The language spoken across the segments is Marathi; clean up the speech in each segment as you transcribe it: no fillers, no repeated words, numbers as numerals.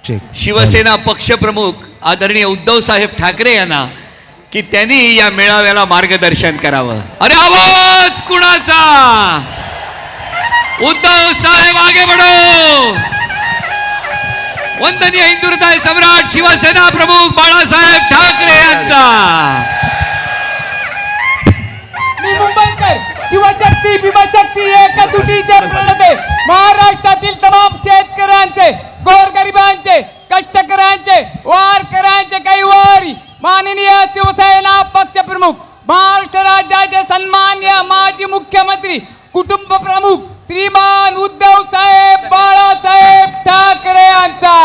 शिवसेना पक्षप्रमुख आदरणीय उद्धव साहेब ठाकरे यांना की त्यांनी या मेळाव्याला मार्गदर्शन करावं। अरे आवाज कुणाचा? उद्धव साहेब आगे बढ़ो। वंदनीय हिंदुहृदय सम्राट शिवसेना प्रमुख बाळासाहेब ठाकरे यांचा। मी मुंबईकर शिवशक्ती भीमशक्ती एकजुटीचे प्रणेते महाराष्ट्रातील तमाम शेतकऱ्यांचे, गोरगरिबांचे, कष्टकऱ्यांचे, वारकऱ्यांचे कैवारी माननीय शिवसेना पक्षप्रमुख, महाराष्ट्र राज्याचे सन्मान्य माजी मुख्यमंत्री, कुटुंब प्रमुख श्रीमान उद्धव साहेब बाळासाहेब ठाकरे यांचा।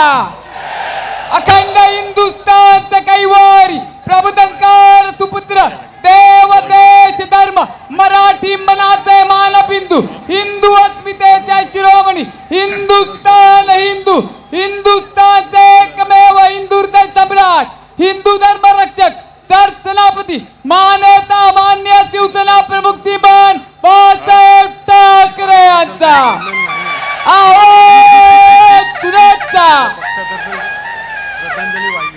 अखंड हिंदुस्थानचे कैवारी प्रबोधनकार सुपुत्र, देव देश धर्म मराठी मनाचे मानबिंदू, हिंदू अस्मितेचे शिरोमणी, हिंदुस्थान हिंदू, हिंदुस्थानचे एकमेव हिंदुहृदय सम्राट, हिंदू धर्म रक्षक, सरसेनापती, मानवता मान्य शिवसेना प्रमुख श्रीमान बाळासाहेब ठाकरे यांचा। आवाज कुणाचा? श्रद्धांजली वाहिली।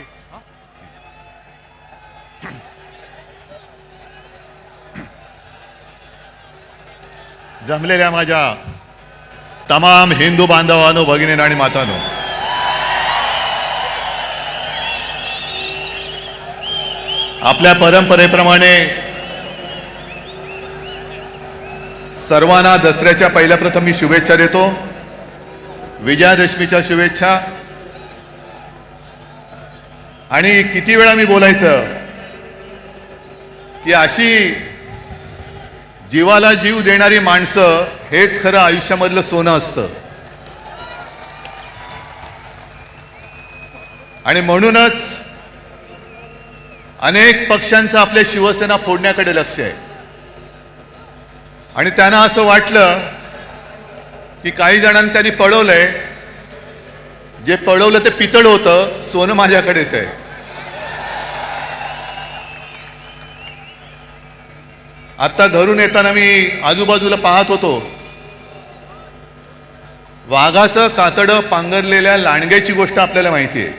जमलेल्या माझ्या तमाम हिंदू बांधवांनो, भगिनींनो आणि मातांनो, आपल्या परंपरेप्रमाणे सर्वांना दसऱ्याच्या पहिल्या प्रथम मी शुभेच्छा देतो, विजयादशमीच्या शुभेच्छा। आणि किती वेळा मी बोलायचं की अशी जीवाला जीव देणारी माणसं हेच खरं आयुष्यामधलं सोनं असतं। आणि म्हणूनच अनेक पक्षांचं आपल्या शिवसेना फोडण्याकडे लक्ष आहे। आणि त्यांना असं वाटलं की काही जणांनी त्यांनी पळवलंय, जे पळवलं ते पितळ होतं, सोनं माझ्याकडेच आहे। आता घरून येताना मी आजूबाजूला पाहत होतो, वाघाचं कातडं पांघरलेल्या लांडग्याची गोष्ट आपल्याला माहिती आहे,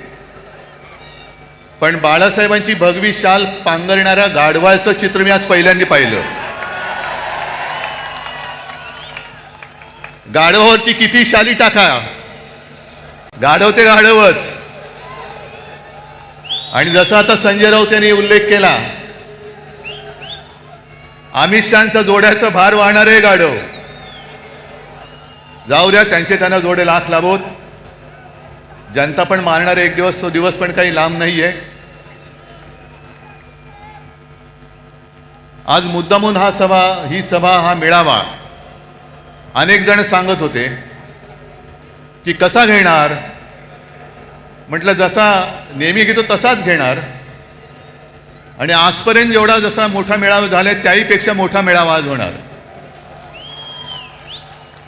पण बाळासाहेबांची भगवी शाल पांघरणाऱ्या गाढवाचं चित्र मी आज पहिल्यांदा पाहिलं। गाढवावरती किती शाली टाका, गाढव ते गाढवच। आणि जसं आता संजय राऊत यांनी उल्लेख केला, अमित शहांचा जोड्याचा भार वाहणारे गाढव, जाऊ द्या, त्यांना जोडे लाख लाभोत, जनता पण मारणारे एक दिवस, तो दिवस पण काही लांब नाहीये। आज मुद्दामून ही सभा हा मेळावा अनेक जण सांगत होते की कसा घेणार, म्हटलं जसा नेहमी घेतो तसाच घेणार। आणि आजपर्यंत जेवढा जसा मोठा मेळावा झाला त्याहीपेक्षा मोठा मेळावा आज होणार।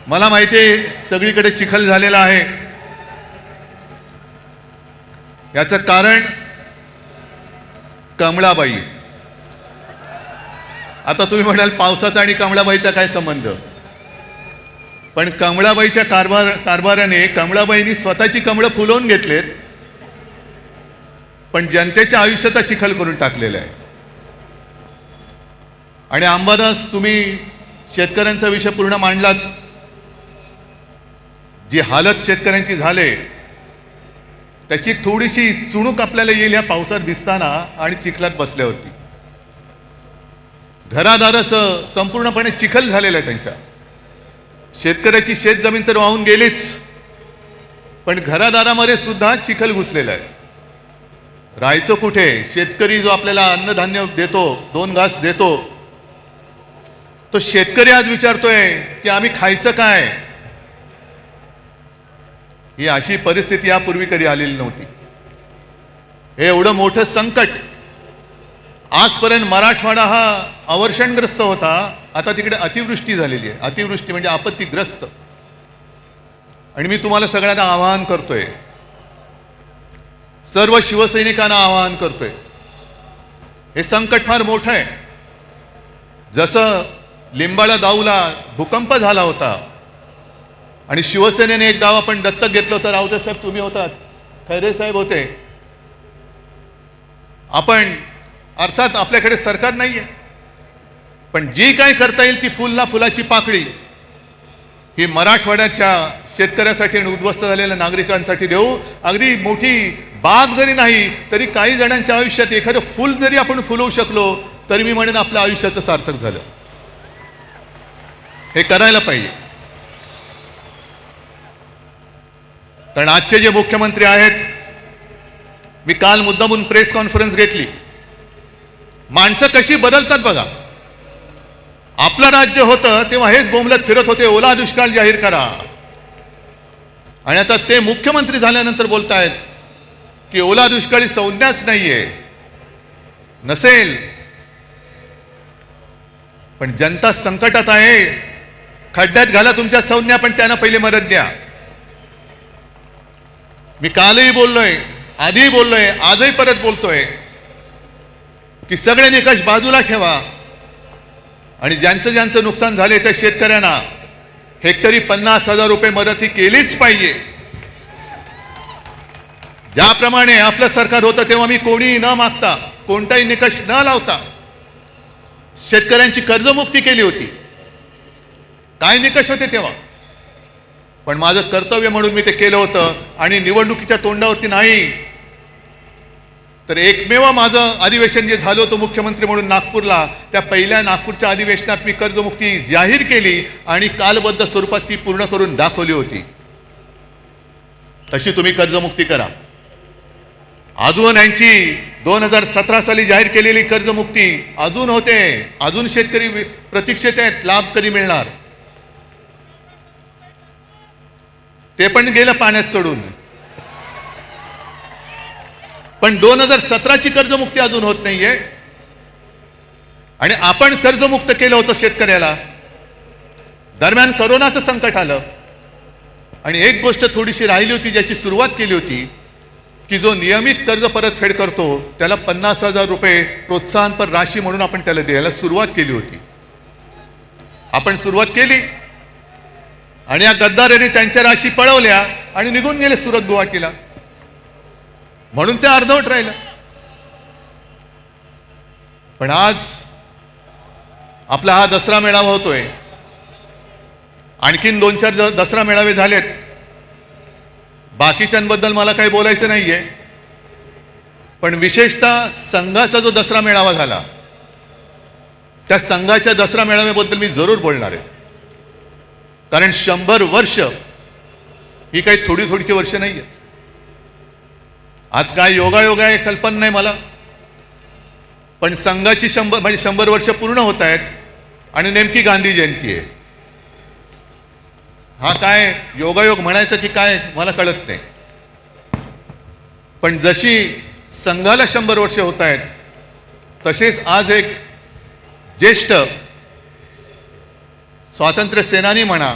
मला माहिती आहे सगळीकडे चिखल झालेला आहे, याचं कारण कमळाबाई। आता तुम्ही म्हणाल पावसाचा आणि कमळाबाईचा काय संबंध, पण कमळाबाईच्या कारभाराने कमळाबाईंनी स्वतःची कमळं फुलवून घेतलेत, पण जनतेच्या आयुष्याचा चिखल करून टाकलेला आहे। आणि अंबादास, तुम्ही शेतकऱ्यांचा विषय पूर्ण मांडलात, जी हालत शेतकऱ्यांची झाले त्याची थोडीशी चुणूक आपल्याला येईल या पावसात भिजताना आणि चिखलात बसल्यावरती। घरादाराचं संपूर्णपणे चिखल झालेलं आहे त्यांच्या। शेतकऱ्याची शेतजमीन तर वाहून गेलीच, पण घरादारामध्ये सुद्धा चिखल घुसलेला आहे। राहायचं कुठे? शेतकरी जो आपल्याला अन्नधान्य देतो, 2 घास देतो, तो शेतकरी आज विचारतोय की आम्ही खायचं काय? ही अशी परिस्थिती यापूर्वी कधी आलेली नव्हती। हे एवढं मोठं संकट, आजपर्यंत मराठवाडा हा अवर्षणग्रस्त होता, आता तिकडे अतिवृष्टी झालेली आहे। अतिवृष्टी म्हणजे आपत्तीग्रस्त। आणि मी तुम्हाला सगळ्यांना आवाहन करतोय, सर्व शिवसैनिकांना आवाहन करतोय, हे संकट फार मोठं आहे। जसं लिंबाळा दाऊला भूकंप झाला होता आणि शिवसेनेने एक गाव आपण दत्तक घेतलं होतं, राऊत साहेब तुम्ही होतात, खैरे साहेब होते, आपण अर्थात आपल्याकडे सरकार नाहीये, पण जी काय करता येईल ती फुलला फुलाची पाकळी ही मराठवाड्याच्या शेतकऱ्यासाठी आणि उद्ध्वस्त झालेल्या नागरिकांसाठी देऊ. अगदी मोठी बाग जरी नाही तरी काही जणांच्या आयुष्यात एखादं फुल जरी आपण फुलवू शकलो तरी मी म्हणेन आपल्या आयुष्याचं सार्थक झालं. हे करायला पाहिजे. कारण आजचे जे मुख्यमंत्री आहेत, मी काल मुद्दामून प्रेस कॉन्फरन्स घेतली, माणसं कशी बदलतात बघा. आपलं राज्य होतं तेव्हा हेच बोंबलत फिरत होते, ओला दुष्काळ जाहीर करा, आणि आता ते मुख्यमंत्री झाल्यानंतर बोलतायत की ओला दुष्काळी संज्ञाच नाहीये. नसेल, पण जनता संकटात आहे, खड्ड्यात घाला तुमच्या संज्ञा, पण त्यांना पहिले मदत द्या. मी कालही बोललोय, आधीही बोललोय, आजही परत बोलतोय की सगळे निकष बाजूला ठेवा आणि ज्यांचं ज्यांचं नुकसान झाले त्या शेतकऱ्यांना हेक्टरी 50,000 रुपये मदत ही केलीच पाहिजे. ज्याप्रमाणे आपलं सरकार होतं तेव्हा मी कोणीही न मागता, कोणताही निकष न लावता शेतकऱ्यांची कर्जमुक्ती केली होती. काय निकष होते तेव्हा, पण माझं कर्तव्य म्हणून मी ते केलं होतं. आणि निवडणुकीच्या तोंडावरती नाही तर एकमेव माझं अधिवेशन जे झालं होतं मुख्यमंत्री म्हणून नागपूरला, त्या पहिल्या नागपूरच्या अधिवेशनात मी कर्जमुक्ती जाहीर केली आणि कालबद्ध स्वरूपात ती पूर्ण करून दाखवली होती. तशी तुम्ही कर्जमुक्ती करा. अजून यांची 2017 साली जाहीर केलेली कर्जमुक्ती अजून होते, अजून शेतकरी प्रतीक्षेत आहेत, लाभ कधी मिळणार ते पण गेलं पाण्यात सोडून. पण 2017ची कर्जमुक्ती अजून होत नाहीये. आणि आपण कर्जमुक्त केलं होतं शेतकऱ्याला. दरम्यान करोनाचं संकट आलं आणि एक गोष्ट थोडीशी राहिली होती, ज्याची सुरुवात केली होती की जो नियमित कर्ज परतफेड करतो त्याला 50,000 रुपये प्रोत्साहनपर राशी म्हणून आपण त्याला द्यायला सुरुवात केली होती. आपण सुरुवात केली आणि या गद्दारांनी त्यांच्या राशी पळवल्या आणि निघून गेले सुरत गुवाहाटीला, म्हणून ते अर्धवट राहिलं. पण आज आपला हा दसरा मेळावा होतोय, आणखीन 2-4 दसरा मेळावे झालेत. बाकीच्यांबद्दल मला काही बोलायचं नाहीये, पण विशेषतः संघाचा जो दसरा मेळावा झाला त्या संघाच्या दसरा मेळाव्याबद्दल मी जरूर बोलणार आहे. कारण 100 वर्ष ही काही थोडी थोडीची वर्ष नाहीये. आज काय योगायोग आहे कल्पना नाही मला, पण संघाची 100 वर्ष पूर्ण होत आहेत आणि नेमकी गांधी जयंती आहे. हा काय योगायोग म्हणायचं की काय मला कळत नाही. पण जशी संघाला 100 वर्ष होत आहेत तसेच आज एक ज्येष्ठ स्वातंत्र्य सेनानी म्हणा,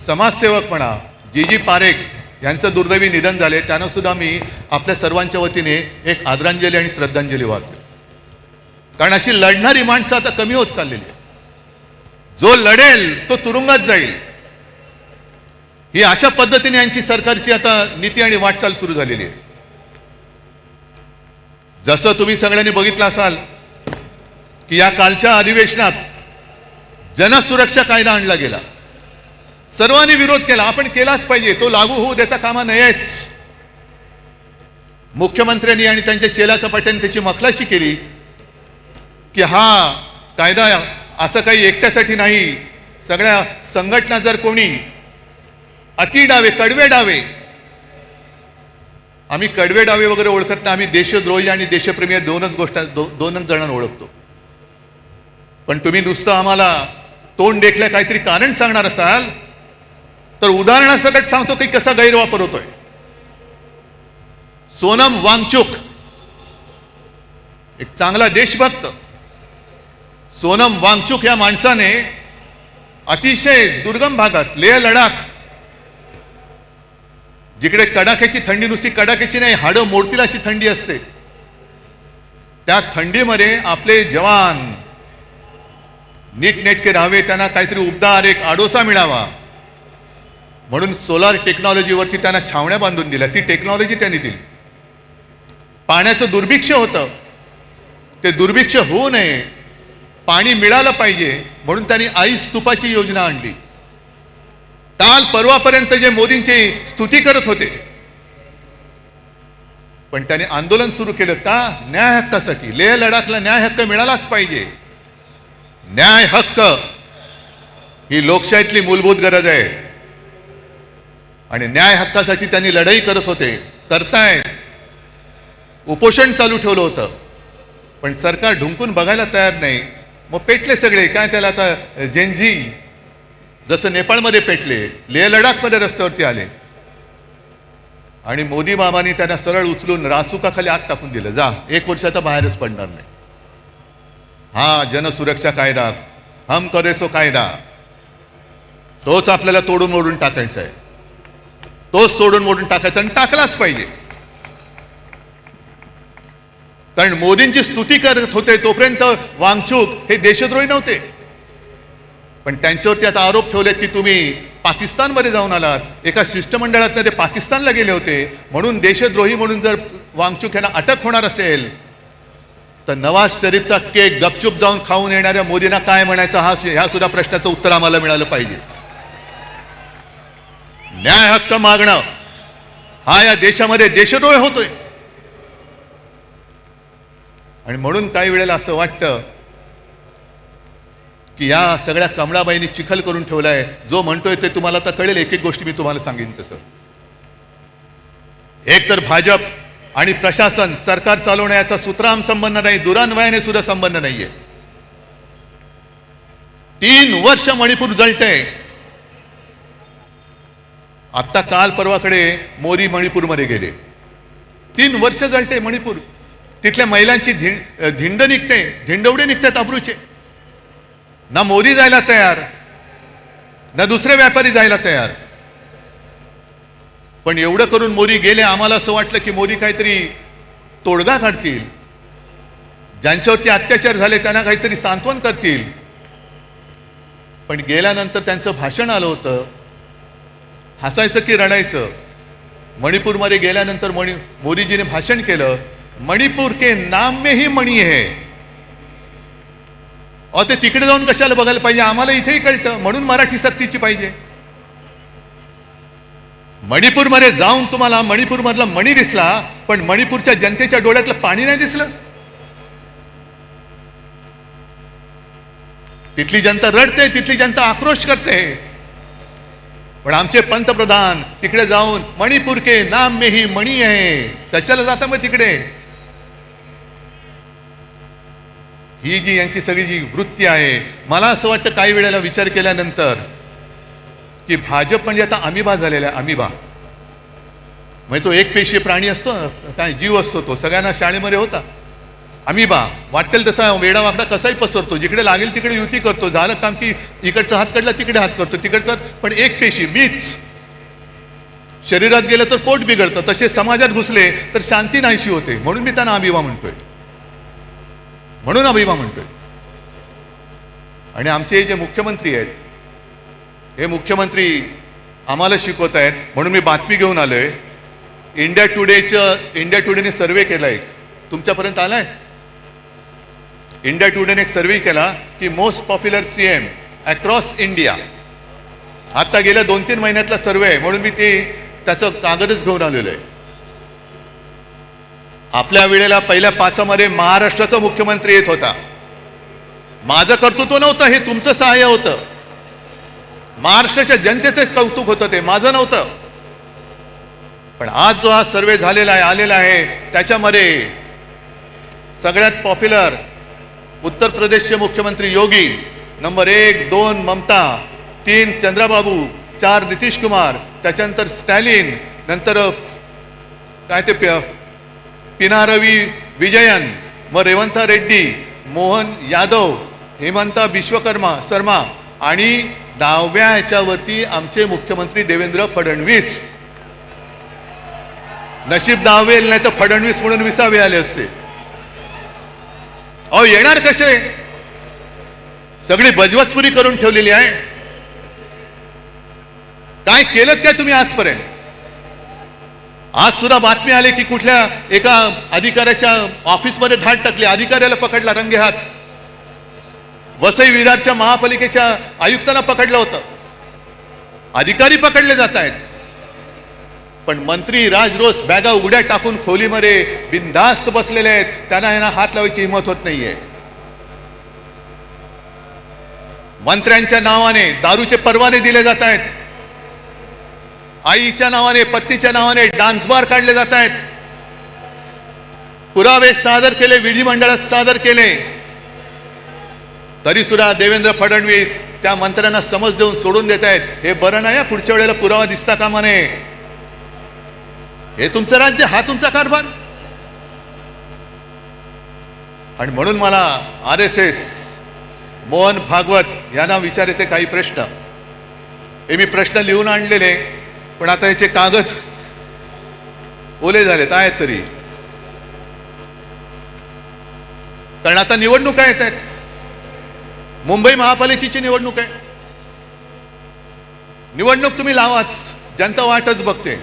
समाजसेवक म्हणा, जी पारेख यांचं दुर्दैवी निधन झाले. त्यांना सुद्धा मी आपल्या सर्वांच्या वतीने एक आदरांजली आणि श्रद्धांजली वाहतो. कारण अशी लढणारी माणसं आता कमी होत चाललेली आहे. जो लढेल तो तुरुंगात जाईल, ही अशा पद्धतीने यांची सरकारची आता नीती आणि वाटचाल सुरू झालेली आहे. जसं तुम्ही सगळ्यांनी बघितलं असाल की या कालच्या अधिवेशनात जनसुरक्षा कायदा आणला गेला. सर्वांनी विरोध केला, आपण केलाच पाहिजे, तो लागू होऊ देता कामा नयेच. मुख्यमंत्र्यांनी आणि त्यांच्या चेलाच्या पाट्याने त्याची मखलाशी केली की हा कायदा असं काही एकट्यासाठी नाही, सगळ्या संघटना जर कोणी अति डावे, कडवे डावे, आम्ही कडवे डावे वगैरे ओळखत नाही, आम्ही देशद्रोही आणि देशप्रेमी दोनच जणांना ओळखतो. पण तुम्ही नुसतं आम्हाला तोंड देखल्या काहीतरी कारण सांगणार असाल तर उदाहरणासकट सांगतो की कसा गैरवापर होतोय. सोनम वांगचुक एक चांगला देशभक्त, सोनम वांगचुक या माणसाने अतिशय दुर्गम भागात, लेह लडाख, जिकडे कडाक्याची थंडी, नुसती कडाक्याची नाही, हाडं मोडतील अशी थंडी असते, त्या थंडीमध्ये आपले जवान नीटनेटके राहावे, त्यांना काहीतरी उबदार एक आडोसा मिळावा म्हणून सोलार टेक्नॉलॉजीवरती त्यांना छावण्या बांधून दिल्या, ती टेक्नॉलॉजी त्यांनी दिली. पाण्याचं दुर्भिक्ष होतं, ते दुर्भिक्ष होऊ नये, पाणी मिळालं पाहिजे म्हणून त्यांनी आईस तुपाची योजना आणली. काल परवापर्यंत जे मोदींची स्तुती करत होते, पण त्यांनी आंदोलन सुरू केलं का? न्याय हक्कासाठी. लेह लडाखला न्याय हक्क मिळालाच पाहिजे. न्याय हक्क ही लोकशाहीतली मूलभूत गरज आहे आणि न्याय हक्कासाठी त्यांनी लढाई करत होते, करतायत. उपोषण चालू ठेवलं होतं, पण सरकार ढुंकून बघायला तयार नाही. मग पेटले सगळे. काय त्याला आता जेनजी जसं नेपाळमध्ये पेटले, लेह लडाखमध्ये रस्त्यावरती आले आणि मोदी बाबांनी त्यांना सरळ उचलून रासुकाखाली आत टाकून दिलं. जा, 1 वर्षाचा बाहेरच पडणार नाही. हा जनसुरक्षा कायदा, हम करे सो कायदा, तोच आपल्याला तोडून मोडून टाकायचा आहे. तोच तोडून मोडून टाकायचा आणि टाकलाच पाहिजे. कारण मोदींची स्तुती करत होते तोपर्यंत वांगचूक हे देशद्रोही नव्हते, पण त्यांच्यावरती आता आरोप ठेवले की तुम्ही पाकिस्तानमध्ये जाऊन आलात, एका शिष्टमंडळातनं ते पाकिस्तानला गेले होते, म्हणून देशद्रोही म्हणून जर वांगचूक यांना अटक होणार असेल तर नवाज शरीफचा केक गपचूप जाऊन खाऊन येणाऱ्या मोदींना काय म्हणायचं, ह्या सुद्धा प्रश्नाचं उत्तर आम्हाला मिळालं पाहिजे. न्याय हक्क मागणं हा या देशामध्ये देशद्रोह होतोय. आणि म्हणून काही वेळेला असं वाटतं की या सगळ्या कमळाबाईंनी चिखल करून ठेवलाय. जो म्हणतोय ते तुम्हाला आता कळेल. एक एक गोष्टी मी तुम्हाला सांगेन तसं. एक तर भाजप आणि प्रशासन, सरकार चालवण्याचा सुतराम संबंध नाही, दुरान्वयाने सुद्धा संबंध नाहीये. 3 वर्ष मणिपूर जळतंय. आता काल परवाकडे मोदी मणिपूरमध्ये गेले. 3 वर्ष जळते मणिपूर. तिथल्या महिलांची धिंड निघते, धिंडवडे निघतात अब्रूचे. ना मोदी जायला तयार, ना दुसरे व्यापारी जायला तयार. पण एवढं करून मोदी गेले. आम्हाला असं वाटलं की मोदी काहीतरी तोडगा काढतील, ज्यांच्यावरती अत्याचार झाले त्यांना काहीतरी सांत्वन करतील. पण गेल्यानंतर त्यांचं भाषण आलं होतं. हसायचं की रडायचं. मणिपूरमध्ये गेल्यानंतर मोदीजीने भाषण केलं, मणिपूर के नाम में ही मणी है. ते तिकडे जाऊन कशाला बघायला पाहिजे, आम्हाला इथेही कळतं, म्हणून मराठी सक्तीची पाहिजे. मणिपूरमध्ये जाऊन तुम्हाला मणिपूरमधला मणी दिसला, पण मणिपूरच्या जनतेच्या डोळ्यातलं पाणी नाही दिसलं. तिथली जनता रडते, तिथली जनता आक्रोश करते. पण आमचे पंतप्रधान तिकडे जाऊन मणिपूर के नाम में ही मणी आहे. कशाला जाता मग तिकडे? ही जी यांची सगळी जी वृत्ती आहे, मला असं वाटतं काही वेळेला विचार केल्यानंतर की भाजप म्हणजे आता अमिबा झालेला आहे. अमिबा म्हणजे तो एक पेशी प्राणी असतो, काय जीव असतो, तो सगळ्यांना शाळेमध्ये होता. अमिबा वाटेल तसा वेडा वाकडा कसाही पसरतो, जिकडे लागेल तिकडे युती करतो. झालं काम की इकडचा हात काढला तिकडे हात करतो, तिकडचा. पण एक पेशी मीच शरीरात गेलं तर पोट बिघडतं. तसे समाजात घुसले तर शांती नाहीशी होते. म्हणून मी त्यांना अमिबा म्हणतोय, म्हणून अभिमा म्हणतोय. आणि आमचे जे मुख्यमंत्री आहेत, हे मुख्यमंत्री आम्हाला शिकवत आहेत. म्हणून मी बातमी घेऊन आलोय. इंडिया टुडेने सर्वे केलाय, तुमच्यापर्यंत आलाय. इंडिया टुडेने एक सर्वे केला की most popular CM across India. आता गेल्या 2-3 महिन्यातला सर्वे आहे, म्हणून मी त्याचं कागदच घेऊन आलेलो आहे. आपल्या वेळेला पहिल्या 5 मध्ये महाराष्ट्राचा मुख्यमंत्री येत होता. माझं कर्तृत्व नव्हतं, हे तुमचं सहाय्य होतं. महाराष्ट्राच्या जनतेचं कौतुक होतं, ते माझं नव्हतं. पण आज जो हा सर्वे झालेला आहे, आलेला आहे, त्याच्यामध्ये सगळ्यात पॉप्युलर उत्तर प्रदेशचे मुख्यमंत्री योगी, नंबर 1, 2 ममता, 3 चंद्रबाबू, 4 नितीश कुमार, त्याच्यानंतर स्टॅलिन, नंतर काय ते पिनारवी विजयन, मग रेवंत रेड्डी, मोहन यादव, हेमंता विश्वकर्मा शर्मा आणि 10व्या ह्याच्यावरती आमचे मुख्यमंत्री देवेंद्र फडणवीस. नशीब 10वे नाही तर फडणवीस म्हणून 20वे आले असते. अहो येणार कसे? सगळी बजवचपुरी करून ठेवलेली आहे. काय केलं काय तुम्ही आजपर्यंत? आज सुद्धा बातमी आली की कुठल्या एका अधिकाऱ्याच्या ऑफिसमध्ये धाड टाकली, अधिकाऱ्याला पकडला रंगेहात. वसई विरारच्या महापालिकेच्या आयुक्ताला पकडलं होतं. अधिकारी पकडले जात आहेत, पण मंत्री राजरोस बॅगा उघड्या टाकून खोलीमध्ये बिनधास्त बसलेले आहेत. त्यांना यांना हात लावायची हिंमत होत नाहीये. मंत्र्यांच्या नावाने दारूचे परवाने दिले जात आहेत. आईच्या नावाने, पत्नीच्या नावाने डान्स बार काढले जात आहेत. पुरावे सादर केले, विधिमंडळात सादर केले, तरी सुद्धा देवेंद्र फडणवीस त्या मंत्र्यांना समज देऊन सोडून देत आहेत. हे बरं नाही, पुढच्या वेळेला पुरावा दिसता कामा नये. हे तुमचं राज्य, हा तुमचा कारभार. आणि म्हणून मला RSS मोहन भागवत यांना विचारायचे काही प्रश्न. हे मी प्रश्न लिहून आणलेले, पण आता याचे कागद ओले झालेत आहेत तरी, कारण आता निवडणुका येत आहेत. मुंबई महापालिकेची निवडणूक आहे. निवडणूक तुम्ही लावाच, जनता वाटच बघते.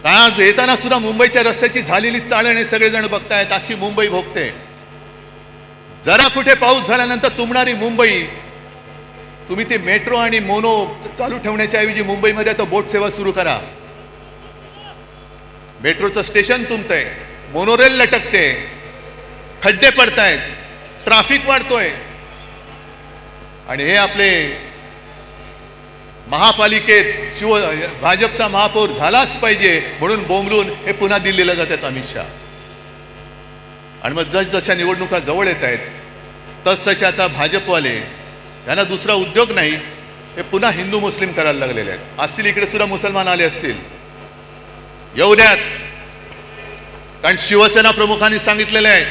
आज येताना सुद्धा मुंबईच्या रस्त्याची झालेली चाळण हे सगळेजण बघतायत. अख्खी मुंबई भोगते. जरा कुठे पाऊस झाल्यानंतर तुंबणारी मुंबई, तुम्ही ते मेट्रो आणि मोनो चालू ठेवण्याच्या ऐवजी मुंबईमध्ये आता बोट सेवा सुरू करा. मेट्रोचं स्टेशन तुंबतंय, मोनोरेल लटकते, खड्डे पडतायत, ट्रॅफिक वाढतोय. आणि हे आपले महापालिकेत भाजपचा महापौर झालाच पाहिजे म्हणून बोंबलून हे पुन्हा दिल्लीला जातात अमित शहा. आणि मग जशा निवडणुका जवळ येत आहेत तसतसे आता भाजपवाले यांना दुसरा उद्योग नाही, हे पुन्हा हिंदू मुस्लिम करायला लागलेले आहेत. असतील इकडे सुद्धा मुसलमान आले असतील, येऊ द्यात. कारण शिवसेना प्रमुखांनी सांगितलेलं आहे,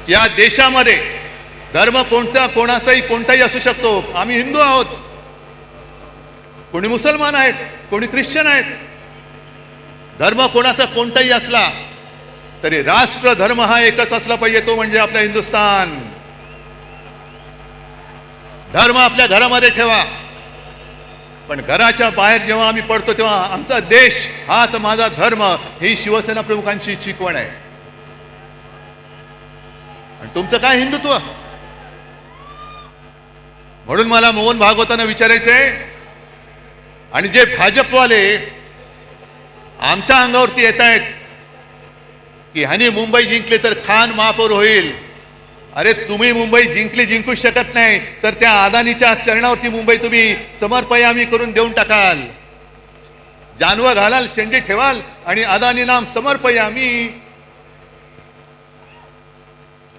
या देशामध्ये धर्म कोणाचाही कोणताही असू शकतो. आम्ही हिंदू आहोत, कोणी मुसलमान आहेत, कोणी ख्रिश्चन आहेत. धर्म कोणाचा कोणताही असला तरी राष्ट्र धर्म हा एकच असला पाहिजे, तो म्हणजे आपला हिंदुस्थान. धर्म आपल्या घरामध्ये ठेवा, पण घराच्या बाहेर जेव्हा आम्ही पडतो तेव्हा आमचा देश हाच माझा धर्म, ही शिवसेना प्रमुखांची शिकवण आहे. आणि तुमचं काय हिंदुत्व? म्हणून मला मोहन भागवतांना विचारायचंय, आणि जे भाजपवाले आमच्या अंगावरती येत आहेत की ह्यानी मुंबई जिंकले तर खान महापौर होईल. अरे तुम्ही मुंबई जिंकू शकत नाही तर त्या अदानीच्या चरणावरती मुंबई तुम्ही समर्पयामी करून देऊन टाकाल. जानवं घालाल, शेंडी ठेवाल आणि अदानी नाम समर्पयामी.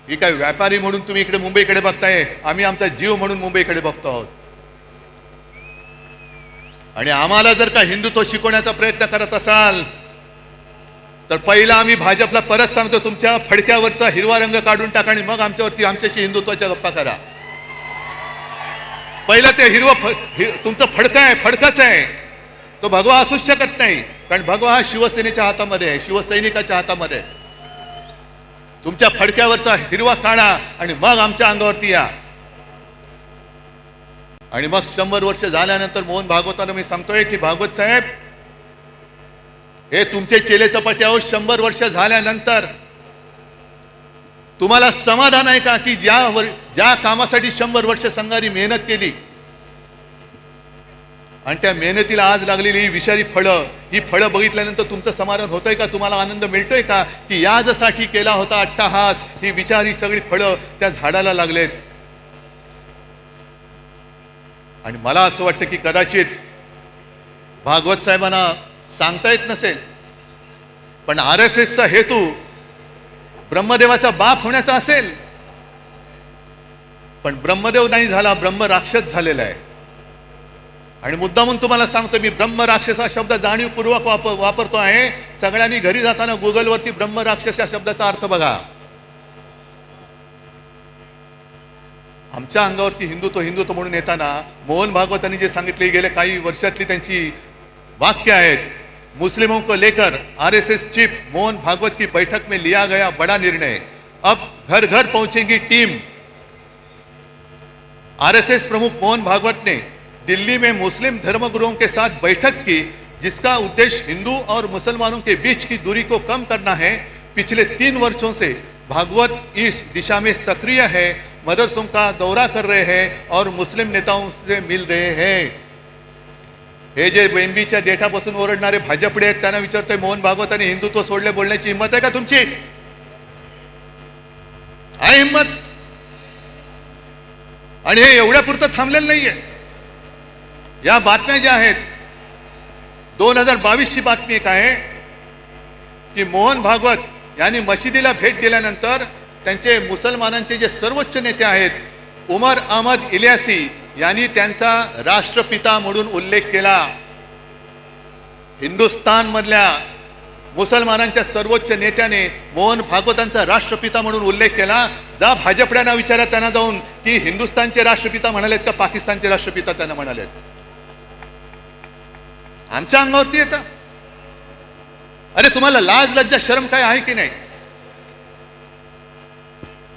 ही काय व्यापारी म्हणून तुम्ही इकडे मुंबईकडे बघताय, आम्ही आमचा जीव म्हणून मुंबईकडे बघतो आहोत. आणि आम्हाला जर का हिंदुत्व शिकवण्याचा प्रयत्न करत असाल तर पहिला आम्ही भाजपला परत सांगतो, तुमच्या फडक्यावरचा हिरवा रंग काढून टाका आणि मग आमच्याशी हिंदुत्वाच्या गप्पा करा. पहिलं ते तुमचं फडकं आहे, फडकच आहे, तो भगवा असूच शकत नाही. कारण भगवा हा शिवसेनेच्या हातामध्ये आहे, शिवसैनिकाच्या हातामध्ये आहे. तुमच्या फडक्यावरचा हिरवा काढा आणि मग आमच्या अंगावरती या. आणि मग 100 वर्ष झाल्यानंतर मोहन भागवतांना मी सांगतोय की भागवत साहेब, हे तुमचे चेले चपाटे आहोत. 100 वर्ष झाल्यानंतर तुम्हाला समाधान आहे का की ज्या कामासाठी 100 वर्ष संघाने मेहनत केली आणि त्या मेहनतीला आज लागलेली ही विषारी फळं, ही फळं बघितल्यानंतर तुमचं समाधान होतंय का? तुम्हाला आनंद मिळतोय का की याजसाठी केला होता अट्टहास, ही विचारी सगळी फळं त्या झाडाला लागलेत? आणि मला असं वाटतं की कदाचित भागवत साहेबांना सांगता येत नसेल, पण RSSचा हेतू ब्रह्मदेवाचा बाप होण्याचा असेल. पण ब्रह्मदेव नाही झाला, ब्रह्म राक्षस झालेला आहे. आणि मुद्दामून तुम्हाला सांगतो, मी ब्रह्म राक्षस हा शब्द जाणीवपूर्वक वापरतो आहे. सगळ्यांनी घरी जाताना गुगलवरती ब्रह्म राक्षस या शब्दाचा अर्थ बघा. आमच्या अंगावरती हिंदुत्व म्हणून येताना मोहन भागवतांनी जे सांगितले, गेले काही वर्षातली त्यांची वाक्य आहेत. मुस्लिमों को लेकर RSS चीफ मोहन भागवत की बैठक में लिया गया बड़ा निर्णय, अब घर घर पहुंचेगी टीम. RSS प्रमुख मोहन भागवत ने दिल्ली में मुस्लिम धर्मगुरुओं के साथ बैठक की, जिसका उद्देश्य हिंदू और मुसलमानों के बीच की दूरी को कम करना है। पिछले 3 वर्षों से भागवत इस दिशा में सक्रिय है, मदरसों का दौरा कर रहे हैं और मुस्लिम नेताओं से मिल रहे हैं। हे जे बेंबीच्या देठापासून ओरडणारे भाजपडे आहेत त्यांना विचारतोय, मोहन भागवतांनी हिंदुत्व सोडले बोलण्याची हिंमत आहे का तुमची? आहे हिंमत? आणि हे एवढ्यापुरतं थांबलेलं नाहीये. या बातम्या ज्या आहेत, 2022 ची बातमी एक आहे की मोहन भागवत यांनी मशिदीला भेट दिल्यानंतर त्यांचे मुसलमानांचे जे सर्वोच्च नेते आहेत उमर अहमद इलियासी यांनी त्यांचा राष्ट्रपिता म्हणून उल्लेख केला. हिंदुस्थान मधल्या मुसलमानांच्या सर्वोच्च नेत्याने मोहन भागवतांचा राष्ट्रपिता म्हणून उल्लेख केला. जा भाजपड्यांना विचारा त्यांना जाऊन की हिंदुस्थानचे राष्ट्रपिता म्हणालेत का पाकिस्तानचे राष्ट्रपिता त्यांना म्हणालेत. आमच्या अंगावरती येतं. अरे तुम्हाला लाज लज्जा शरम काय आहे की नाही?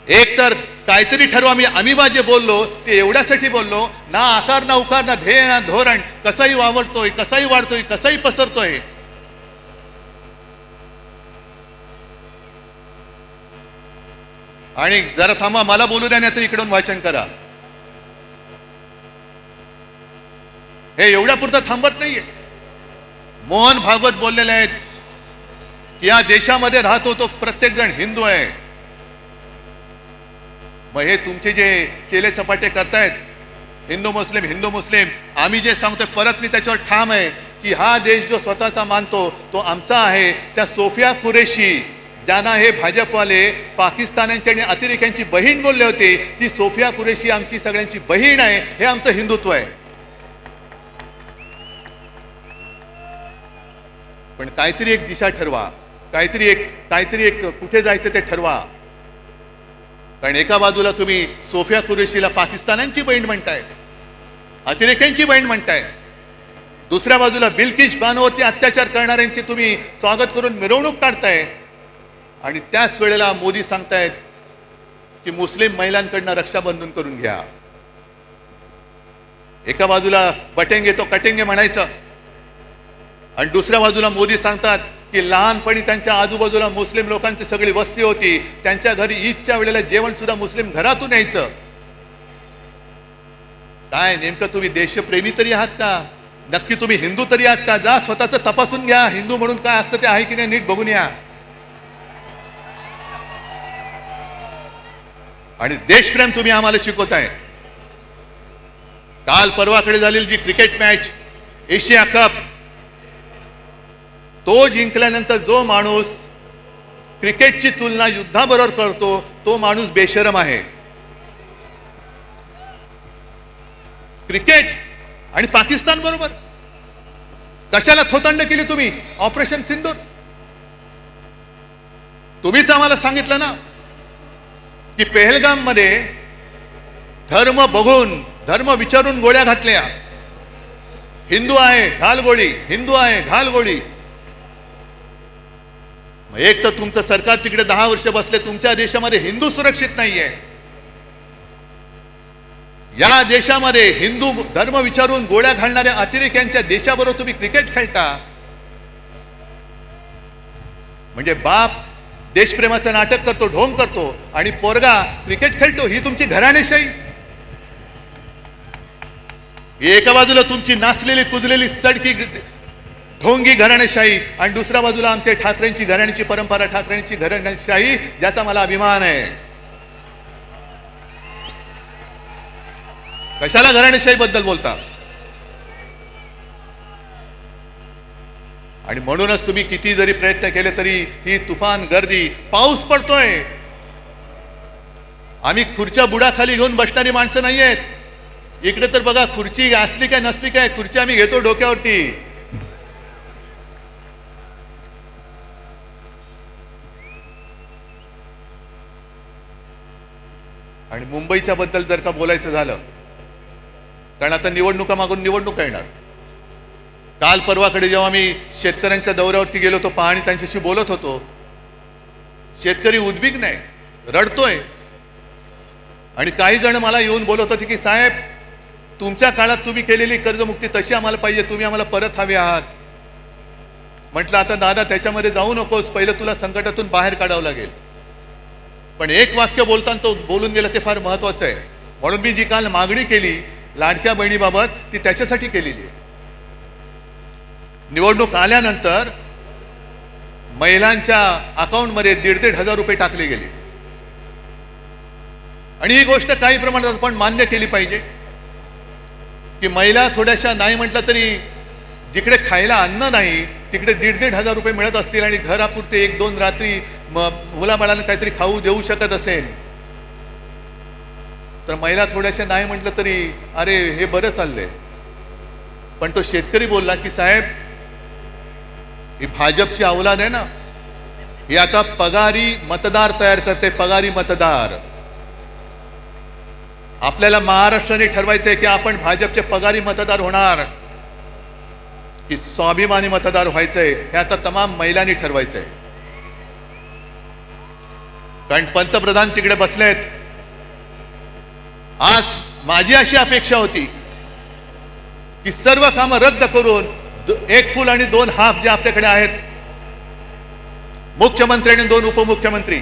एक तर काहीतरी ठरवा. आम्ही जे बोललो ते एवढ्यासाठी बोललो ना, आकार ना उकार ना ध्येय ना धोरण, कसाही वावरतोय, कसाही वाढतोय, कसाही पसरतोय. आणि जरा थांबा, मला बोलू द्या नाही तर इकडून वाचन करा. हे एवढ्यापुरतं थांबत नाहीये. मोहन भागवत बोललेले आहेत की या देशामध्ये राहतो तो प्रत्येक जण हिंदू आहे. मग हे तुमचे जे चेले चपाटे करतायत हिंदू मुस्लिम, आम्ही जे सांगतोय परत मी त्याच्यावर ठाम आहे की हा देश जो स्वतःचा मानतो तो आमचा आहे. त्या सोफिया कुरेशी ज्यांना हे भाजपवाले पाकिस्तान्यांची आणि अतिरेक्यांची बहीण बोलले होते, ती सोफिया कुरेशी आमची सगळ्यांची बहीण आहे. हे आमचं हिंदुत्व आहे. पण काहीतरी एक दिशा ठरवा, काहीतरी एक कुठे जायचं ते ठरवा. कारण एका बाजूला तुम्ही सोफिया कुरेशीला पाकिस्तानांची बहीण म्हणताय, अतिरेक्यांची बहीण म्हणताय, दुसऱ्या बाजूला बिल्किश बानोवरती अत्याचार करणाऱ्यांची तुम्ही स्वागत करून मिरवणूक काढताय. आणि त्याच वेळेला मोदी सांगतायत की मुस्लिम महिलांकडनं रक्षाबंधन करून घ्या. एका बाजूला बटेंगे तो कटेंगे म्हणायचं आणि दुसऱ्या बाजूला मोदी सांगतात की लहानपणी त्यांच्या आजूबाजूला मुस्लिम लोकांची सगळी वस्ती होती, त्यांच्या घरी ईदच्या वेळेला जेवण सुद्धा मुस्लिम घरातून यायचं. काय नेमकं तुम्ही देशप्रेमी तरी आहात का? नक्की तुम्ही हिंदू तरी आहात का? जा स्वतःच तपासून घ्या. हिंदू म्हणून काय असतं ते आहे की नाही नीट बघून या. आणि देशप्रेम तुम्ही आम्हाला शिकवताय. काल परवाकडे झालेली जी क्रिकेट मॅच एशिया कप, तो जिंकल्यानंतर जो माणूस क्रिकेटची तुलना युद्धाबरोबर करतो तो माणूस बेशरम आहे. क्रिकेट आणि पाकिस्तान बरोबर कशाला थोतांड केली तुम्ही? ऑपरेशन सिंदूर तुम्हीच आम्हाला सांगितलं ना की पेहलगाम मध्ये धर्म बघून, धर्म विचारून गोळ्या घातल्या. हिंदू आहे घाल गोळी, हिंदू आहे घाल गोळी. एक तर तुमचं सरकार तिकडे 10 वर्ष बसले, तुमच्या देशामध्ये हिंदू सुरक्षित नाहीये. या देशामध्ये हिंदू धर्म विचारून गोळ्या घालणाऱ्या अतिरेक्यांच्या देशाबरोबर तुम्ही क्रिकेट खेळता. म्हणजे बाप देशप्रेमाचं नाटक करतो, ढोंग करतो आणि पोरगा क्रिकेट खेळतो. ही तुमची घराणेशाही. एका बाजूला तुमची नाचलेली कुजलेली सडकी ढोंगी घराणेशाही आणि दुसऱ्या बाजूला आमच्या ठाकरेंची घराण्याची परंपरा, ठाकरेंची घराणेशाही, ज्याचा मला अभिमान आहे. कशाला घराणेशाही बद्दल बोलता? आणि म्हणूनच तुम्ही किती जरी प्रयत्न केले तरी ही तुफान गर्दी, पाऊस पडतोय. आम्ही खुर्च्या बुडाखाली घेऊन बसणारी माणसं नाही आहेत. इकडे तर बघा, खुर्ची असली काय नसली काय, खुर्ची आम्ही घेतो डोक्यावरती. आणि मुंबईच्या बद्दल जर का बोलायचं झालं, कारण आता निवडणुका मागून निवडणुका येणार. काल परवाकडे जेव्हा मी शेतकऱ्यांच्या दौऱ्यावरती गेलो होतो, पाहणी त्यांच्याशी बोलत होतो, शेतकरी उद्विग्न आहे, रडतोय. आणि काही जण मला येऊन बोलत होते की साहेब तुमच्या काळात तुम्ही केलेली कर्जमुक्ती तशी आम्हाला पाहिजे, तुम्ही आम्हाला परत हवे आहात. म्हटलं आता दादा त्याच्यामध्ये जाऊ नकोस, पहिलं तुला संकटातून बाहेर काढावं लागेल. पण एक वाक्य बोलताना तो बोलून गेला ते फार महत्वाचं आहे. म्हणून मी जी काल मागणी केली लाडक्या बहिणीबाबत ती त्याच्यासाठी केलेली आहे. निवडणूक आल्यानंतर महिलांच्या अकाउंटमध्ये 1,500 रुपये टाकले गेले आणि ही गोष्ट काही प्रमाणात आपण मान्य केली पाहिजे की महिला थोड्याशा नाही म्हटलं तरी जिकडे खायला अन्न नाही तिकडे 1,500 रुपये मिळत असतील आणि घरापुरते 1-2 रात्री मुलाबाळांना काहीतरी खाऊ देऊ शकत असेल तर महिला थोड्याशा नाही म्हटलं तरी अरे हे बरं चाललंय. पण तो शेतकरी बोलला की साहेब ही भाजपची अवलाद आहे ना, ही आता पगारी मतदार तयार करते, पगारी मतदार. आपल्याला महाराष्ट्राने ठरवायचंय की आपण भाजपचे पगारी मतदार होणार की स्वाभिमानी मतदार व्हायचंय, हे आता तमाम महिलांनी ठरवायचंय. कारण पंतप्रधान तिकडे बसलेत. आज माझी अशी अपेक्षा होती की सर्व कामं रद्द करून 1 फुल आणि 2 हाफ जे आपल्याकडे आहेत, मुख्यमंत्री आणि 2 उपमुख्यमंत्री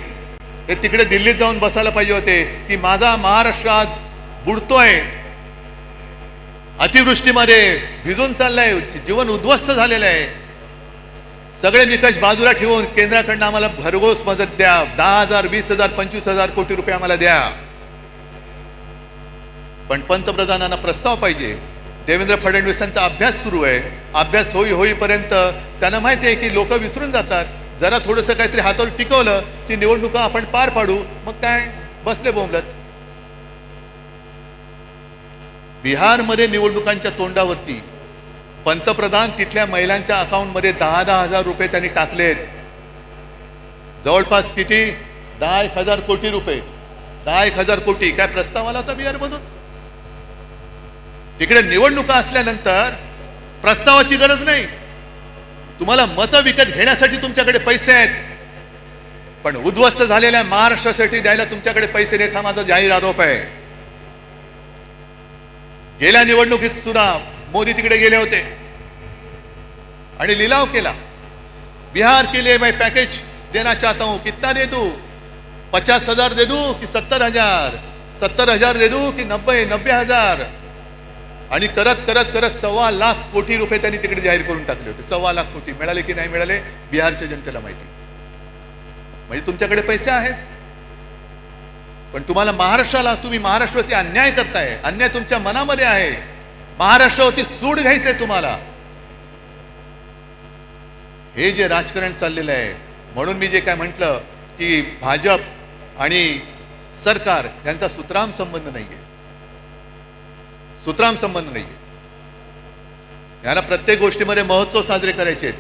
हे तिकडे दिल्लीत जाऊन बसायला पाहिजे होते की माझा महाराष्ट्र आज बुडतोय, अतिवृष्टीमध्ये भिजून चाललाय, जीवन उद्ध्वस्त झालेलं आहे. सगळे निकष बाजूला ठेवून केंद्राकडनं आम्हाला भरघोस मदत द्या, 10,000, 20,000, 25,000 कोटी रुपये आम्हाला द्या. पण पंतप्रधानांना प्रस्ताव पाहिजे. देवेंद्र फडणवीसांचा अभ्यास सुरू आहे. अभ्यास होईपर्यंत त्यांना माहिती आहे की लोक विसरून जातात. जरा थोडंसं काहीतरी हातावर टिकवलं की निवडणुका आपण पार पाडू, मग काय बसले बोंबलत. बिहारमध्ये निवडणुकांच्या तोंडावरती पंतप्रधान तिथल्या महिलांच्या अकाउंटमध्ये 10,000 रुपये त्यांनी टाकलेत. जवळपास किती 10,000 कोटी रुपये, 10,000 कोटी. काय प्रस्ताव आला होता बिहारमधून? तिकडे निवडणुका असल्यानंतर प्रस्तावाची गरज नाही. तुम्हाला मतं विकत घेण्यासाठी तुमच्याकडे पैसे आहेत, पण उद्ध्वस्त झालेल्या महाराष्ट्रासाठी द्यायला तुमच्याकडे पैसे नाहीत, हा माझा जाहीर आरोप आहे. गेल्या निवडणुकीत सुद्धा मोदी तिकडे गेले होते आणि लिलाव केला. बिहार के लिए मैं पैकेज देना चाहता हूं, कितना दे दूं? 50,000 दे दूं कि 70,000? 70,000 दे दूं कि 90,000? आणि करत करत करत 1.25 लाख कोटी रुपये त्यांनी तिकडे जाहीर करून टाकले होते. 1.25 लाख कोटी मिळाले की नाही मिळाले बिहारच्या जनतेला माहिती. म्हणजे तुमच्याकडे पैसे आहेत, पण तुम्हाला महाराष्ट्राला, तुम्ही महाराष्ट्रावरती अन्याय करताय. अन्याय तुमच्या मनामध्ये आहे. महाराष्ट्रावरती सूड घ्यायचंय तुम्हाला. हे जे राजकारण चाललेलं आहे, म्हणून मी जे काय म्हटलं की भाजप आणि सरकार यांचा सुतराम संबंध नाहीये, सुतराम संबंध नाहीये. याला प्रत्येक गोष्टीमध्ये महोत्सव साजरे करायचे.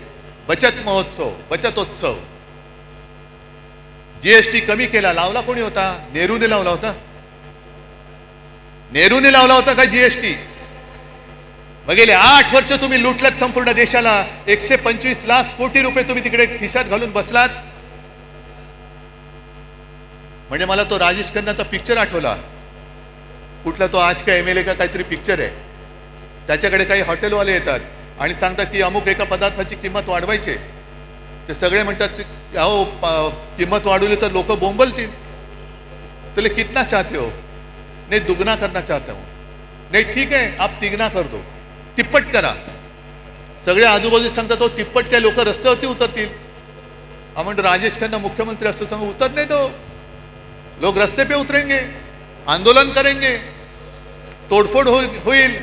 बचत महोत्सव, बचतोत्सव. जीएसटी कमी केला, लावला कोणी होता? नेहरूने लावला होता. नेहरूने लावला होता का जीएसटी? मग गेले 8 वर्ष तुम्ही लुटलात संपूर्ण देशाला. 125 लाख कोटी रुपये तुम्ही तिकडे खिशात घालून बसलात. म्हणजे मला तो राजेश खन्नाचा पिक्चर आठवला. कुठला तो आज का MLA का काहीतरी पिक्चर आहे. त्याच्याकडे काही हॉटेलवाले येतात आणि सांगतात की अमुक एका पदार्थाची किंमत वाढवायची. ते सगळे म्हणतात अहो किंमत वाढवली तर लोक बोंबलतील. तुले कितना चाहते हो? नहीं दुगना करना चाहता हूं. नहीं ठीक है आप तिगना कर दो, तिप्पट करा. सगळे आजूबाजू सांगतात तो तिप्पट काय लोक रस्त्यावरती उतरतील. आपण राजेश खन्ना मुख्यमंत्री असतो सांगू उतरने दो, लोग रस्ते पे उतरेंगे, आंदोलन करेंगे, तोडफोड होईल,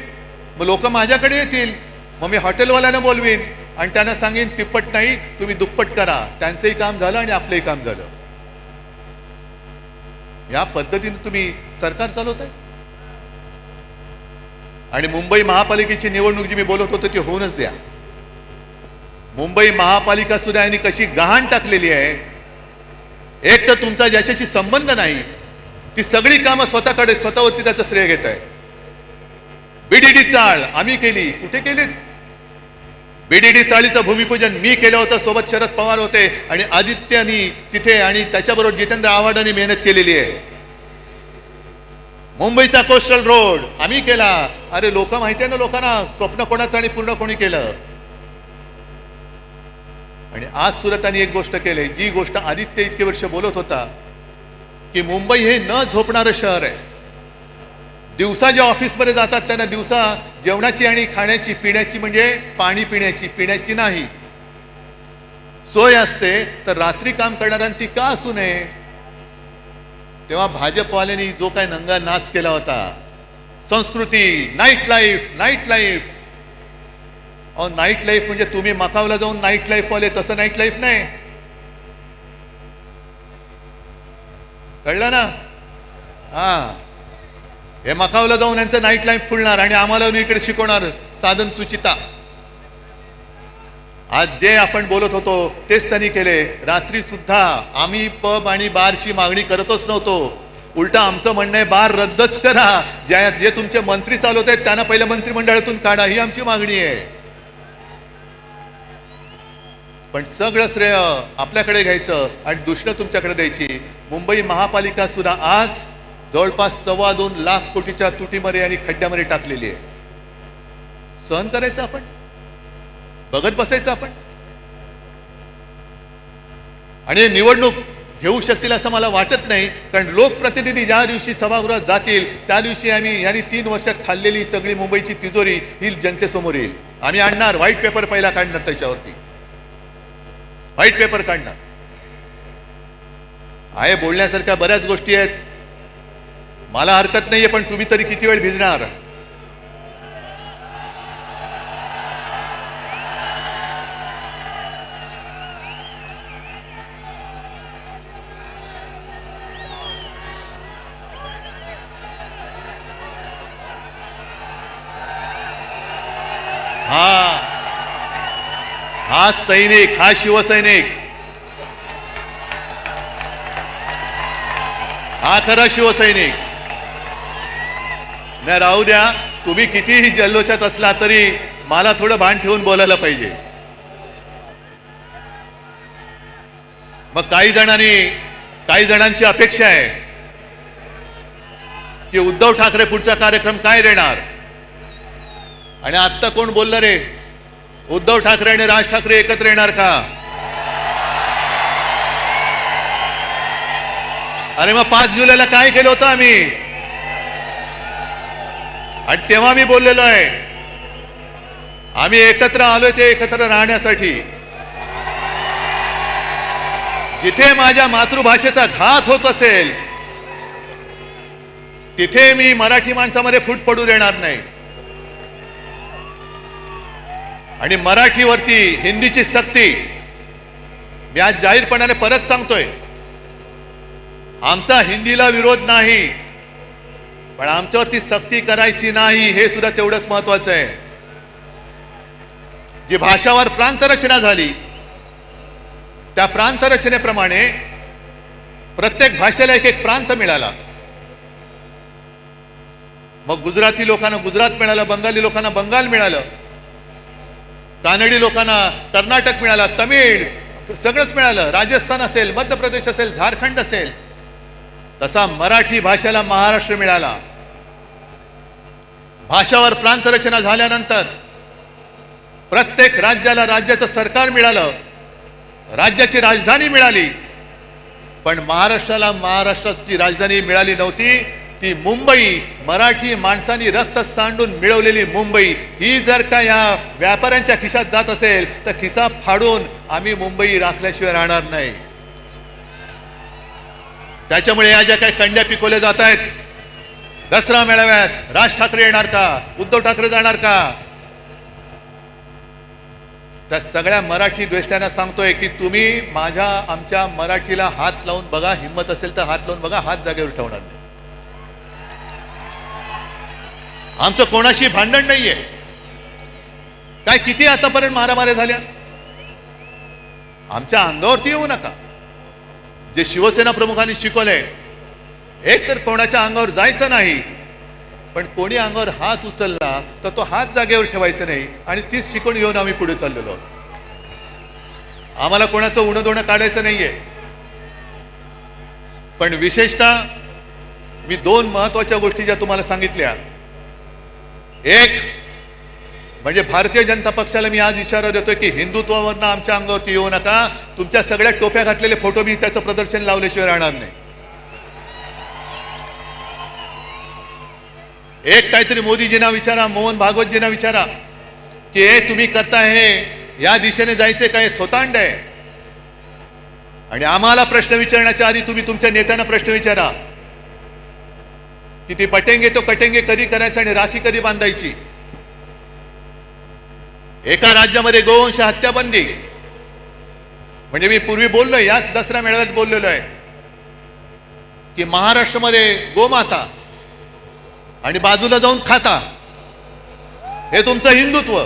मग लोक माझ्याकडे येतील, मग मी हॉटेलवाल्यांना बोलवीन आणि त्यांना सांगेन तिप्पट नाही तुम्ही दुप्पट करा. त्यांचंही काम झालं आणि आपलंही काम झालं. या पद्धतीने तुम्ही सरकार चालवताय. आणि मुंबई महापालिकेची निवडणूक जी मी बोलत होतो ती होऊनच द्या. मुंबई महापालिका सुद्धा यांनी कशी गहाण टाकलेली आहे. एक तर तुमचा ज्याच्याशी संबंध नाही ती सगळी कामं स्वतःकडे, स्वतःवरती त्याचं श्रेय घेत आहे. बीडीडी चाळ आम्ही केली, कुठे केली? बीडीडी चाळीचं भूमिपूजन मी केलं होतं, सोबत शरद पवार होते आणि आदित्यनी तिथे आणि त्याच्याबरोबर जितेंद्र आव्हाडांनी मेहनत केलेली आहे. मुंबईचा कोस्टल रोड आम्ही केला. अरे लोक माहिती आहे ना लोकांना, स्वप्न कोणाचं आणि पूर्ण कोणी केलं. आणि आज सुरतानी एक गोष्ट केली, जी गोष्ट आदित्य इतके वर्ष बोलत होता की मुंबई हे न झोपणारं शहर आहे. दिवसा जे ऑफिसमध्ये जातात त्यांना दिवसा जेवणाची आणि खाण्याची पिण्याची, म्हणजे पाणी पिण्याची नाही सोय असते, तर रात्री काम करणाऱ्यांनी ती का असू नये. तेव्हा भाजपवाल्यांनी जो काय नंगा नाच केला होता, संस्कृती, नाईट लाईफ. अहो नाईट लाईफ म्हणजे तुम्ही मकावला जाऊन नाईट लाईफ वाले, तसं नाईट लाईफ नाही. कळलं ना? हा, हे मकावला जाऊन यांचं नाईट लाईफ फुलणार आणि आम्हाला इकडे शिकवणार साधन सुचिता. आज जे आपण बोलत होतो तेच त्यांनी केले. रात्री सुद्धा आम्ही पब आणि बारची मागणी करतच नव्हतो. उलटा आमचं म्हणणं आहे बार रद्दच करा. जे तुमचे मंत्री चालवत आहेत त्यांना पहिल्या मंत्रिमंडळातून काढा, ही आमची मागणी आहे. पण सगळं श्रेय आपल्याकडे घ्यायचं आणि दुसरं तुमच्याकडे द्यायची. मुंबई महापालिका सुद्धा आज जवळपास 2.25 लाख कोटीच्या तुटीमध्ये आणि खड्ड्यामध्ये टाकलेली आहे. सहन करायचं आपण, बघत बसायचं आपण. आणि निवडणूक घेऊ शकतील असं मला वाटत नाही, कारण लोकप्रतिनिधी ज्या दिवशी सभागृहात जातील त्या दिवशी यांनी 3 वर्षात खाल्लेली सगळी मुंबईची तिजोरी ही जनतेसमोर येईल. आम्ही आणणार व्हाईट पेपर, पहिला काढणार, त्याच्यावरती व्हाईट पेपर काढणार आहे. बोलण्यासारख्या बऱ्याच गोष्टी आहेत, मला हरकत नाहीये, पण तुम्ही तरी किती वेळ भिजणार. हा सैनिक, हा शिवसैनिक, हा खरा शिवसैनिक. नाही राहू द्या, तुम्ही कितीही जल्लोषात असला तरी मला थोडं भान ठेवून बोलायला पाहिजे. मग काही जणांची अपेक्षा आहे की उद्धव ठाकरे पुढचा कार्यक्रम काय देणार. आणि आत्ता कोण बोललं रे, उद्धव ठाकरे आणि राज ठाकरे एकत्र येणार का? अरे मग 5 जुलैला काय केलं होतं आम्ही, आणि तेव्हा मी बोललेलो आहे आम्ही एकत्र आलोय ते एकत्र राहण्यासाठी. जिथे माझ्या मातृभाषेचा घात होत असेल तिथे मी मराठी माणसामध्ये फूट पडू देणार नाही. आणि मराठीवरती हिंदीची सक्ती मी आज जाहीरपणाने परत सांगतोय. आमचा हिंदीला विरोध नाही, पण आमच्यावरती सक्ती करायची नाही, हे सुद्धा तेवढंच महत्वाचं आहे. जी भाषावर प्रांतरचना झाली त्या प्रांतरचनेप्रमाणे प्रत्येक भाषेला एक प्रांत मिळाला. मग गुजराती लोकांना गुजरात मिळालं, बंगाली लोकांना बंगाल मिळालं, कानडी लोकांना कर्नाटक मिळाला, तमिळ सगळंच मिळालं, राजस्थान असेल, मध्य प्रदेश असेल, झारखंड असेल. तसा मराठी भाषेला महाराष्ट्र मिळाला. भाषावर प्रांतरचना झाल्यानंतर प्रत्येक राज्याला राज्याचं सरकार मिळालं, राज्याची राजधानी मिळाली. पण महाराष्ट्राला महाराष्ट्राची राजधानी मिळाली नव्हती. ती मुंबई, मराठी माणसांनी रक्त सांडून मिळवलेली मुंबई, ही जर का या व्यापाऱ्यांच्या खिशात जात असेल तर खिसा फाडून आम्ही मुंबई राखल्याशिवाय राहणार नाही. त्याच्यामुळे या ज्या काही कंड्या पिकवल्या जात आहेत, दसरा मेळाव्यात राज ठाकरे येणार का, उद्धव ठाकरे जाणार का, त्या सगळ्या मराठी द्वेष्ट्यांना सांगतोय की तुम्ही आमच्या मराठीला हात लावून बघा, हिंमत असेल तर हात लावून बघा, हात जागेवर ठेवणार नाही. आमचं कोणाशी भांडण नाहीये. काय किती आतापर्यंत मारामाऱ्या झाल्या, आमच्या अंगावरती येऊ नका. जे शिवसेना प्रमुखांनी शिकवलंय, एक तर कोणाच्या अंगावर जायचं नाही, पण कोणी अंगावर हात उचलला तर तो हात जागेवर ठेवायचा नाही. आणि तीच शिकवण घेऊन आम्ही पुढे चाललेलो आहोत. आम्हाला कोणाचं उणं दोणं काढायचं नाहीये. पण विशेषतः मी दोन महत्वाच्या गोष्टी ज्या तुम्हाला सांगितल्या, एक म्हणजे भारतीय जनता पक्षाला मी आज इशारा देतोय की हिंदुत्वावरनं आमच्या अंगावरती येऊ नका. तुमच्या सगळ्या टोप्या घातलेले फोटो मी त्याचं प्रदर्शन लावल्याशिवाय राहणार नाही. एक काहीतरी मोदीजींना विचारा, मोहन भागवतजींना विचारा की हे तुम्ही करताय हे या दिशेने जायचे काय थोतांड आहे. आणि आम्हाला प्रश्न विचारण्याच्या आधी तुम्ही तुमच्या नेत्यांना प्रश्न विचारा की ती पटेंगे तो कटेंगे कधी करायचं आणि राखी कधी बांधायची. एका राज्यामध्ये गोवंश हत्या बंदी, म्हणजे मी पूर्वी बोललोय, याच दसरा मेळाव्यात बोललेलो आहे की महाराष्ट्रामध्ये गोमाता आणि बाजूला जाऊन खाता, हे तुमचं हिंदुत्व.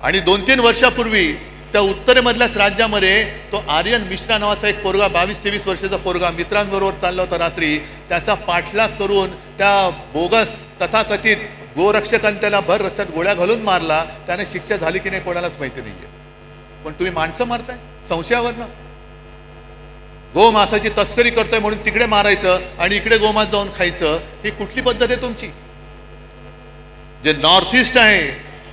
आणि 2-3 वर्षापूर्वी त्या उत्तरेमधल्याच राज्यामध्ये तो आर्यन मिश्रा नावाचा एक पोरगा, 22-23 वर्षाचा पोरगा मित्रांबरोबर चालला होता रात्री. त्याचा पाठलाग करून त्या बोगस तथाकथित गोरक्षकांनी त्याला भर रस्त्यात गोळ्या घालून मारला. त्याने शिक्षा झाली की नाही कोणालाच माहिती नाहीये. पण तुम्ही माणसं मारताय संशयावरनं. गोमांसाची तस्करी करतोय म्हणून तिकडे मारायचं आणि इकडे गोमांस जाऊन खायचं, ही कुठली पद्धत आहे तुमची? जे नॉर्थ ईस्ट आहे,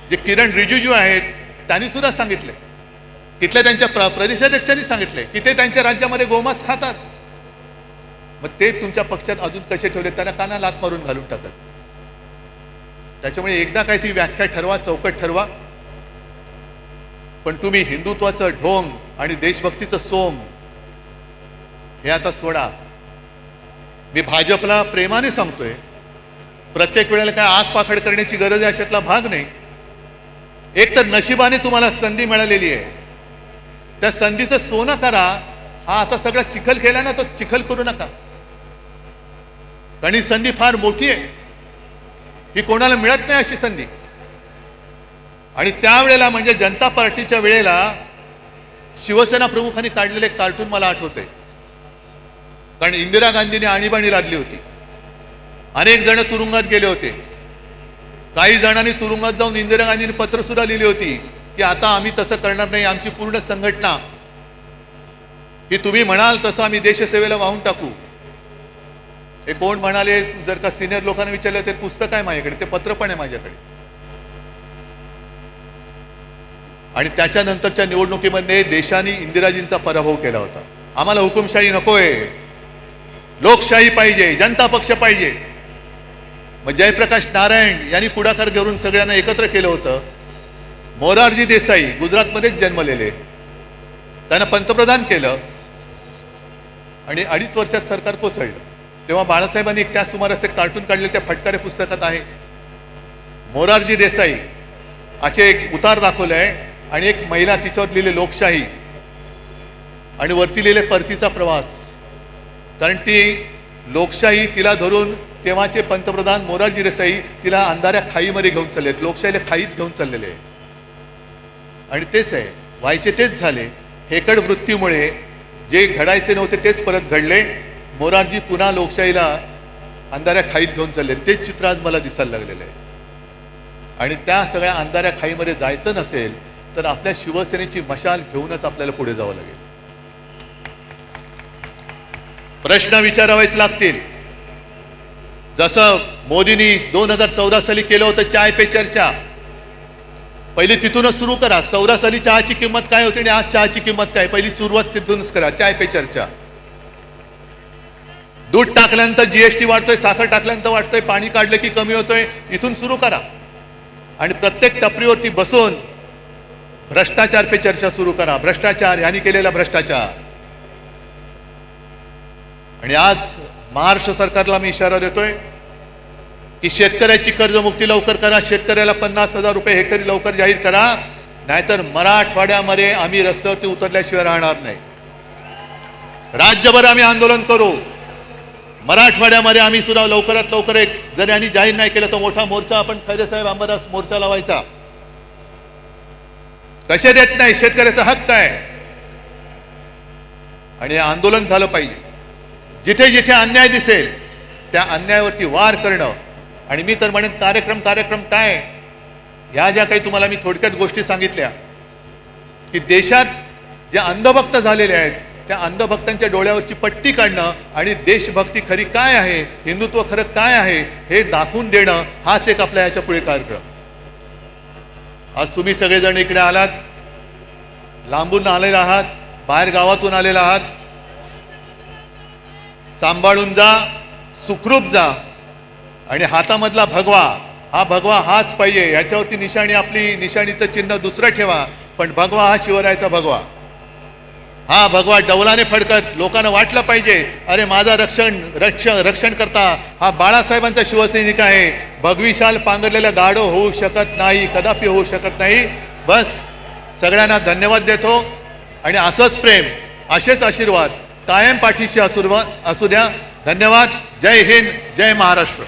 जे किरण रिजिजू आहेत, त्यांनी सुद्धा सांगितले, तिथल्या त्यांच्या प्रदेशाध्यक्षांनी सांगितले की ते त्यांच्या राज्यामध्ये गोमांस खातात. मग ते तुमच्या पक्षात अजून कसे ठेवले? त्यांना काना लात मारून घालून टाकत. त्याच्यामुळे एकदा काय ती व्याख्या ठरवा, चौकट ठरवा. पण तुम्ही हिंदुत्वाचं ढोंग आणि देशभक्तीचं सोंग हे आता सोडा. मी भाजपला प्रेमाने सांगतोय, प्रत्येक वेळेला काय आग पाखड करण्याची गरज आहे अशातला भाग नाही. एक तर नशिबाने तुम्हाला संधी मिळालेली आहे, त्या संधीचं सोनं करा. हा आता सगळा चिखल केला ना, तो चिखल करू नका. कारण ही संधी फार मोठी आहे, ही कोणाला मिळत नाही अशी संधी. आणि त्यावेळेला म्हणजे जनता पार्टीच्या वेळेला शिवसेना प्रमुखांनी काढलेले कार्टून मला आठवते. कारण इंदिरा गांधींनी आणीबाणी लादली होती, अनेक जण तुरुंगात गेले होते. काही जणांनी तुरुंगात जाऊन इंदिरा गांधींनी पत्र सुद्धा लिहिली होती की आता आम्ही तसं करणार नाही, आमची पूर्ण संघटना ही तुम्ही म्हणाल तसं आम्ही देशसेवेला वाहून टाकू. हे कोण म्हणाले? जर का सिनियर लोकांना विचारलं, ते पुस्तक आहे माझ्याकडे, ते पत्र पण आहे माझ्याकडे. आणि त्याच्यानंतरच्या निवडणुकीमध्ये देशाने इंदिराजींचा पराभव केला होता. आम्हाला हुकुमशाही नकोय, लोकशाही पाहिजे, जनता पक्ष पाहिजे. मग जयप्रकाश नारायण यांनी पुढाकार घेऊन सगळ्यांना एकत्र केलं होतं. मोरारजी देसाई गुजरातमध्येच जन्मलेले, त्यांना पंतप्रधान केलं आणि 2.5 वर्षात सरकार कोसळलं. तेव्हा बाळासाहेबांनी त्या सुमारास एक कार्टून काढले, त्या फटकारे पुस्तकात आहे. मोरारजी देसाई असे एक उतार दाखवले आहे आणि एक महिला, तिच्यावर लिहिले लोकशाही आणि वरती लिहिले परतीचा प्रवास. कारण ती लोकशाही तिला धरून तेव्हाचे पंतप्रधान मोरारजी देसाई तिला अंधाऱ्या खाईमध्ये घेऊन चालले, लोकशाहीला खाईत घेऊन चाललेले आहे. आणि तेच आहे, व्हायचे तेच झाले. हेकड वृत्तीमुळे जे घडायचे नव्हते तेच परत घडले. मोरारजी पुन्हा लोकशाहीला अंधाऱ्या खाईत घेऊन चालले. तेच चित्र आज मला दिसायला लागलेलं आहे. आणि त्या सगळ्या अंधाऱ्या खाईमध्ये जायचं नसेल तर आपल्या शिवसेनेची मशाल घेऊनच आपल्याला पुढे जावं लागेल. प्रश्न विचारावेच लागतील. जसं मोदींनी 2014 साली केलं होतं चाय पे चर्चा, पहिली तिथूनच सुरू करा. 14 साली चहाची किंमत काय होती आणि आज चहाची किंमत काय, पहिली सुरुवात तिथूनच करा. चाय पे चर्चा. दूध टाकल्यानंतर जीएसटी वाढतोय, साखर टाकल्यानंतर वाढतोय, पाणी काढलं की कमी होतोय, इथून सुरू करा. आणि प्रत्येक टपरीवरती बसून भ्रष्टाचार पे चर्चा सुरू करा. भ्रष्टाचार, यांनी केलेला भ्रष्टाचार. आणि आज महाराष्ट्र सरकारला मी इशारा देतोय की शेतकऱ्याची कर्जमुक्ती लवकर करा. शेतकऱ्याला 50,000 रुपये हेक्टरी लवकर जाहीर करा, नाहीतर मराठवाड्यामध्ये आम्ही रस्त्यावरती उतरल्याशिवाय राहणार नाही. राज्यभर आम्ही आंदोलन करू. मराठवाड्यामध्ये आम्ही सुद्धा लवकरात लवकर एक, जर यांनी जाहीर नाही केलं तर मोठा मोर्चा आपण खैरेसाहेब अंबादास मोर्चा लावायचा. कसे देत नाही, शेतकऱ्याचा हक्क आहे. आणि हे आंदोलन झालं पाहिजे. जिथे जिथे अन्याय दिसेल त्या अन्यायावरती वार करणं. आणि मी तर म्हणेन कार्यक्रम काय, ह्या ज्या काही तुम्हाला मी थोडक्यात गोष्टी सांगितल्या की देशात जे अंधभक्त झालेले आहेत त्या अंधभक्तांच्या डोळ्यावरची पट्टी काढणं आणि देशभक्ती खरी काय आहे, हिंदुत्व खरं काय आहे हे दाखवून देणं, हाच एक आपल्या याच्या पुढे कार्यक्रम. आज तुम्ही सगळेजण इकडे आलात, लांबून आलेला आहात, बाहेर गावातून आलेला आहात. सांभाळून जा, सुखरूप जा आणि हातामधला भगवा, हा भगवा हाच पाहिजे. याच्यावरती निशाणी, आपली निशाणीचं चिन्ह दुसरं ठेवा, पण भगवा हा शिवरायाचा भगवा. हा भगवा डौलाने फडकत लोकांना वाटलं पाहिजे, अरे माझा रक्षण करता हा बाळासाहेबांचा शिवसैनिक आहे. भगवी शाल पांघरलेला गाढव होऊ शकत नाही, कदापि होऊ शकत नाही. बस सगळ्यांना धन्यवाद देतो आणि असंच प्रेम, असेच आशीर्वाद कायम पाठीशी असू द्या. धन्यवाद. जय हिंद, जय महाराष्ट्र.